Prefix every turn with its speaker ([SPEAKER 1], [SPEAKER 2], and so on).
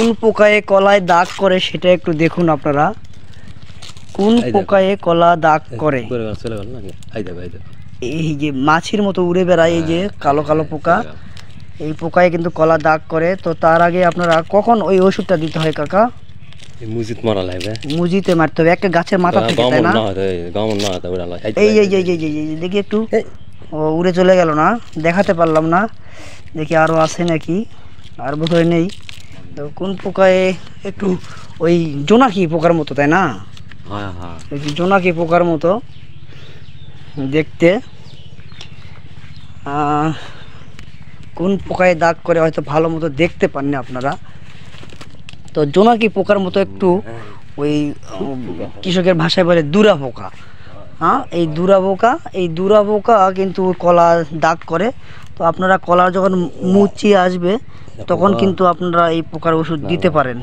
[SPEAKER 1] কোন পোকায় কলায় দাগ করে সেটা একটু দেখুন আপনারা। কোন পোকায় কলা দাগ করে? এই যে মাছির মতো উড়ে বেড়ায়, এই যে কালো কালো পোকা, এই পোকায় কিন্তু কলা দাগ করে। তো তার আগে আপনারা কখন ওই ওষুধটা দিতে হয় কাকা? মুজিতে মারতে হবে একটা গাছের মাথা থেকে, তাই না? এই এই এই দেখি একটু, ও উড়ে চলে গেল না, দেখাতে পারলাম না। দেখি আরো আছে নাকি, আর বোধহয় নেই। তো কোন পোকায় একটু ওই জোনাকি পোকার মতো, তাই না? জোনাকি পোকার মতো দেখতে। কোন পোকায় দাগ করে হয়তো ভালো মতো দেখতে পাননি আপনারা। তো জোনাকি পোকার মতো একটু ওই কৃষকের ভাষায় বলে দুরা পোকা। হ্যাঁ, এই দুরা পোকা কিন্তু কলা দাগ করে। তো আপনারা কলার যখন মুচি আসবে তখন কিন্তু আপনারা এই পোকার ওষুধ দিতে পারেন।